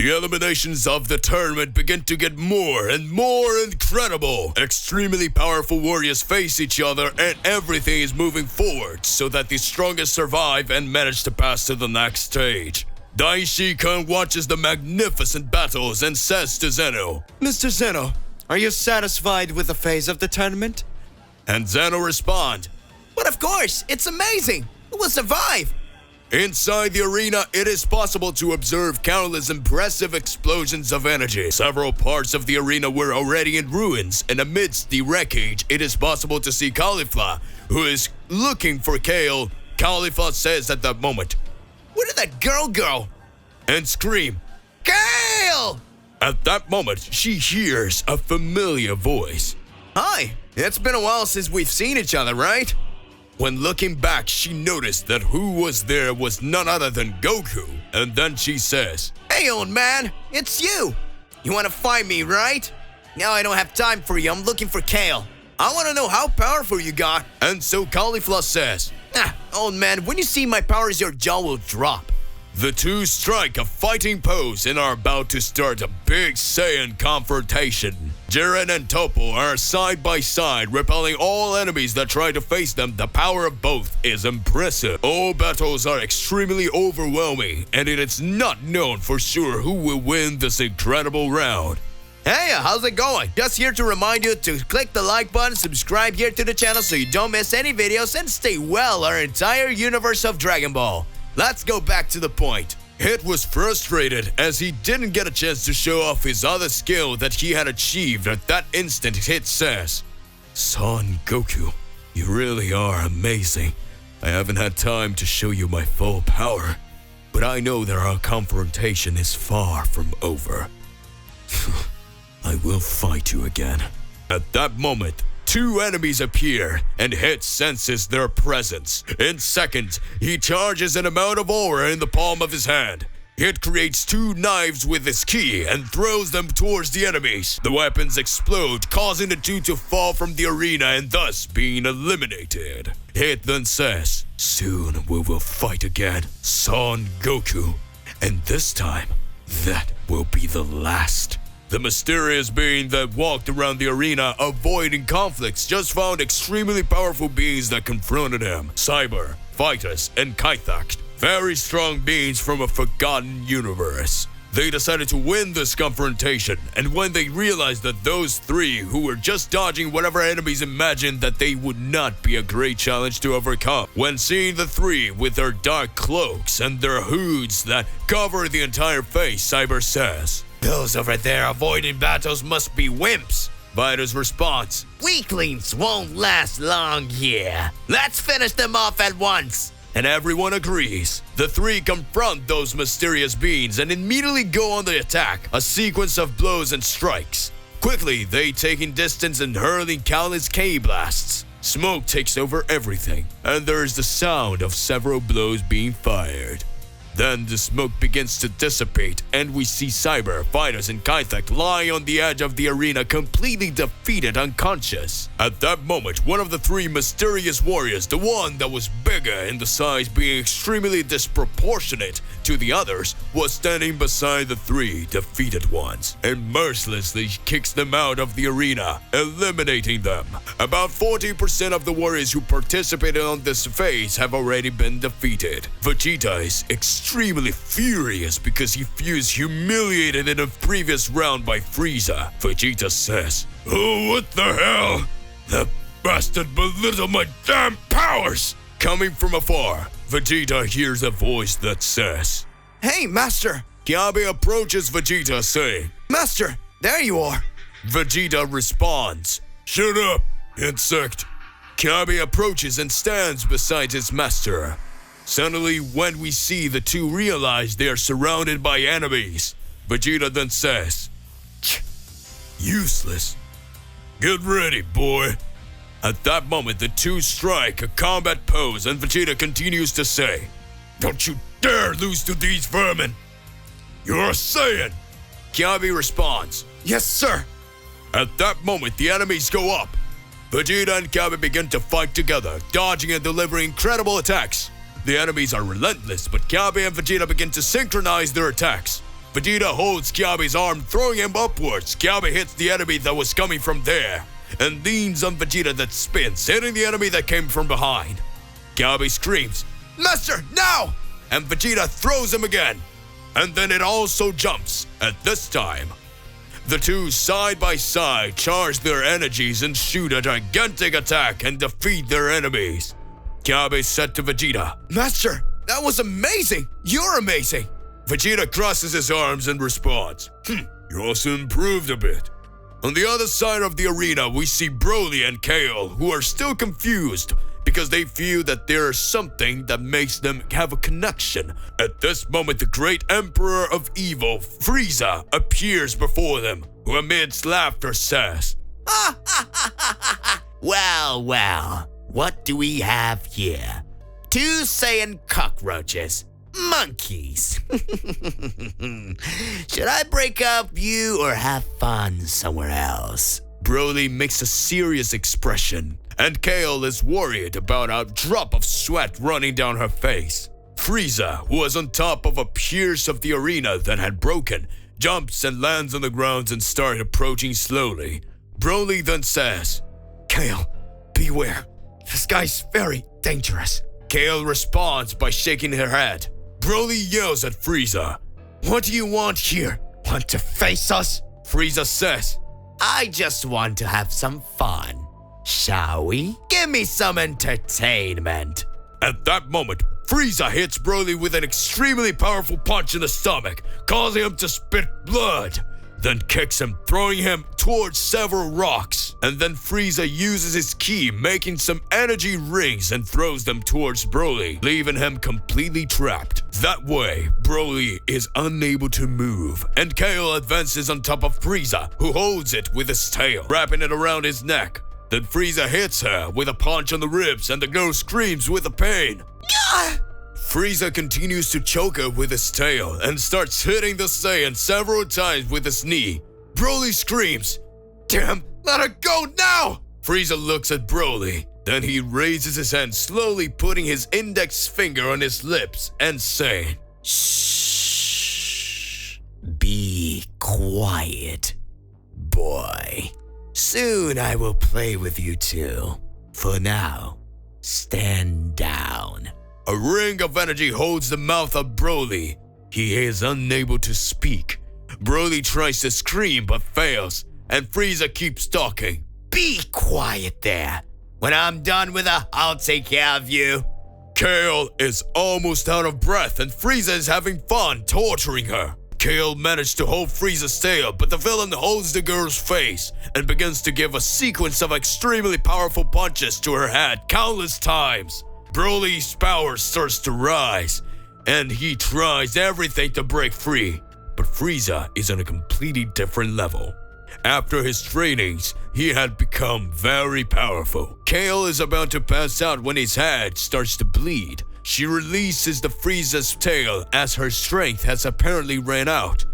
The eliminations of the tournament begin to get more and more incredible. Extremely powerful warriors face each other and everything is moving forward so that the strongest survive and manage to pass to the next stage. Daishi-kun watches the magnificent battles and says to Zeno, Mr. Zeno, are you satisfied with the phase of the tournament? And Zeno responds, But of course, it's amazing. Who will survive? Inside the arena, it is possible to observe countless impressive explosions of energy. Several parts of the arena were already in ruins, and amidst the wreckage, it is possible to see Caulifla, who is looking for Kale. Caulifla says at that moment, Where did that girl go? And scream, Kale! At that moment, she hears a familiar voice. Hi, it's been a while since we've seen each other, right? When looking back, she noticed that who was there was none other than Goku. And then she says, Hey, old man, it's you. You want to find me, right? Now I don't have time for you. I'm looking for Kale. I want to know how powerful you got. And so Caulifla says, Old man, when you see my powers, your jaw will drop. The two strike a fighting pose and are about to start a big Saiyan confrontation. Jiren and Toppo are side by side, repelling all enemies that try to face them. The power of both is impressive. All battles are extremely overwhelming, and it is not known for sure who will win this incredible round. Hey, how's it going? Just here to remind you to click the like button, subscribe here to the channel so you don't miss any videos, and stay well our entire universe of Dragon Ball. Let's go back to the point. Hit was frustrated as he didn't get a chance to show off his other skill that he had achieved. At that instant, Hit says, Son Goku, you really are amazing. I haven't had time to show you my full power, but I know that our confrontation is far from over. I will fight you again. At that moment, two enemies appear, and Hit senses their presence. In seconds, he charges an amount of aura in the palm of his hand. Hit creates two knives with his ki and throws them towards the enemies. The weapons explode, causing the two to fall from the arena and thus being eliminated. Hit then says, Soon we will fight again, Son Goku. And this time, that will be the last. The mysterious being that walked around the arena avoiding conflicts just found extremely powerful beings that confronted him. Cyber, Vitus, and Kaithak. Very strong beings from a forgotten universe. They decided to win this confrontation, and when they realized that those three who were just dodging whatever enemies imagined that they would not be a great challenge to overcome. When seeing the three with their dark cloaks and their hoods that cover the entire face, Cyber says, Those over there avoiding battles must be wimps. Vitus responds, Weaklings won't last long here. Let's finish them off at once. And everyone agrees. The three confront those mysterious beings and immediately go on the attack, a sequence of blows and strikes. Quickly, they taking distance and hurling countless K-blasts. Smoke takes over everything, and there is the sound of several blows being fired. Then the smoke begins to dissipate, and we see Cyber, Vitus, and Kaithak lie on the edge of the arena, completely defeated, unconscious. At that moment, one of the three mysterious warriors, the one that was bigger in the size being extremely disproportionate to the others, was standing beside the three defeated ones, and mercilessly kicks them out of the arena, eliminating them. About 40% of the warriors who participated on this phase have already been defeated. Vegeta is extremely furious because he feels humiliated in a previous round by Frieza. Vegeta says, Oh, what the hell? The bastard belittled my damn powers! Coming from afar, Vegeta hears a voice that says, Hey, Master! Cabba approaches Vegeta saying, Master, there you are. Vegeta responds, Shut up, insect. Cabba approaches and stands beside his master. Suddenly, when we see the two realize they are surrounded by enemies, Vegeta then says, Useless. Get ready, boy. At that moment, the two strike a combat pose and Vegeta continues to say, Don't you dare lose to these vermin. You're a Saiyan. Cabba responds, Yes, sir. At that moment, the enemies go up. Vegeta and Cabba begin to fight together, dodging and delivering incredible attacks. The enemies are relentless, but Cabba and Vegeta begin to synchronize their attacks. Vegeta holds Kyabe's arm, throwing him upwards. Kyabe hits the enemy that was coming from there and leans on Vegeta that spins, hitting the enemy that came from behind. Kyabe screams, "Master, now!" And Vegeta throws him again. And then it also jumps. At this time, the two side by side charge their energies and shoot a gigantic attack and defeat their enemies. Kyabe said to Vegeta, Master, that was amazing! You're amazing! Vegeta crosses his arms and responds, You also improved a bit. On the other side of the arena, we see Broly and Kale, who are still confused because they feel that there is something that makes them have a connection. At this moment, the great Emperor of Evil, Frieza, appears before them, who amidst laughter says, Well, what do we have here? 2 Saiyan cockroaches. Monkeys. Should I break up you or have fun somewhere else? Broly makes a serious expression, and Kale is worried about a drop of sweat running down her face. Frieza, who was on top of a pierce of the arena that had broken, jumps and lands on the ground and starts approaching slowly. Broly then says, Kale, beware. This guy's very dangerous. Kale responds by shaking her head. Broly yells at Frieza, What do you want here? Want to face us? Frieza says, I just want to have some fun. Shall we? Give me some entertainment. At that moment, Frieza hits Broly with an extremely powerful punch in the stomach, causing him to spit blood, then kicks him, throwing him towards several rocks. And then Frieza uses his ki, making some energy rings and throws them towards Broly, leaving him completely trapped. That way, Broly is unable to move, and Kale advances on top of Frieza, who holds it with his tail, wrapping it around his neck. Then Frieza hits her with a punch on the ribs, and the girl screams with the pain. Frieza continues to choke her with his tail and starts hitting the Saiyan several times with his knee. Broly screams, Damn, let her go now! Frieza looks at Broly. Then he raises his hand, slowly putting his index finger on his lips and saying, Shh. Be quiet, boy. Soon I will play with you too. For now, stand down. A ring of energy holds the mouth of Broly. He is unable to speak. Broly tries to scream but fails, and Frieza keeps talking. Be quiet there. When I'm done with her, I'll take care of you. Kale is almost out of breath, and Frieza is having fun torturing her. Kale managed to hold Frieza's tail, but the villain holds the girl's face and begins to give a sequence of extremely powerful punches to her head countless times. Broly's power starts to rise, and he tries everything to break free, but Frieza is on a completely different level. After his trainings, he had become very powerful. Kale is about to pass out when his head starts to bleed. She releases the Frieza's tail as her strength has apparently ran out.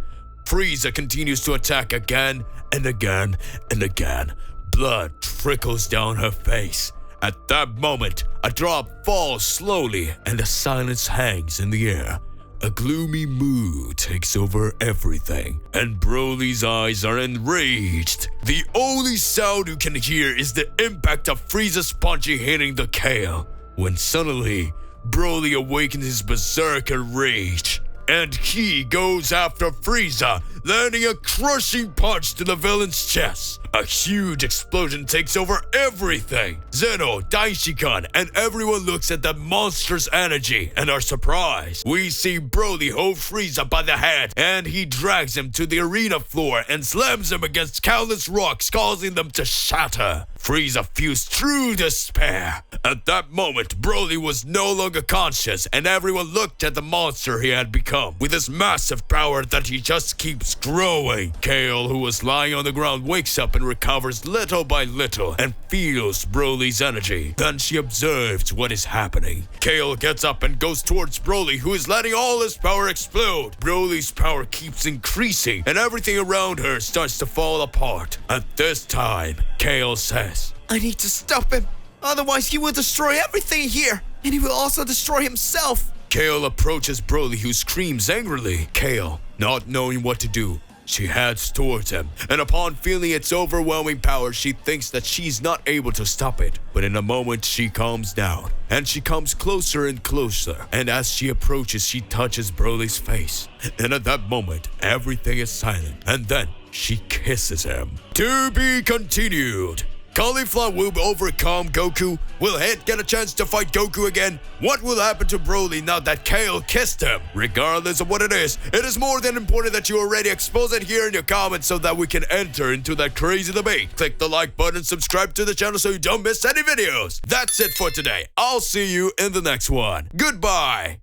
Frieza continues to attack again and again and again. Blood trickles down her face. At that moment, a drop falls slowly and a silence hangs in the air. A gloomy mood takes over everything, and Broly's eyes are enraged. The only sound you can hear is the impact of Frieza's punch hitting the Kale, when suddenly, Broly awakens his berserker rage, and he goes after Frieza, landing a crushing punch to the villain's chest. A huge explosion takes over everything. Zeno, Daishikan, and everyone looks at the monster's energy and are surprised. We see Broly hold Frieza by the head, and he drags him to the arena floor and slams him against countless rocks, causing them to shatter. Frieza feels true despair. At that moment, Broly was no longer conscious, and everyone looked at the monster he had become, with his massive power that he just keeps growing. Kale, who was lying on the ground, wakes up and recovers little by little and feels Broly's energy. Then she observes what is happening. Kale gets up and goes towards Broly, who is letting all his power explode. Broly's power keeps increasing, and everything around her starts to fall apart. At this time, Kale says, I need to stop him. Otherwise, he will destroy everything here. And he will also destroy himself. Kale approaches Broly, who screams angrily. Kale, Not knowing what to do, she heads towards him, and upon feeling its overwhelming power, she thinks that she's not able to stop it. But in a moment, she calms down, and she comes closer and closer, and as she approaches, she touches Broly's face. And at that moment, everything is silent, and then she kisses him. To be continued. Cauliflower will overcome Goku. Will Hit get a chance to fight Goku again? What will happen to Broly now that Kale kissed him? Regardless of what it is more than important that you already expose it here in your comments so that we can enter into that crazy debate. Click the like button, subscribe to the channel so you don't miss any videos. That's it for today. I'll see you in the next one. Goodbye.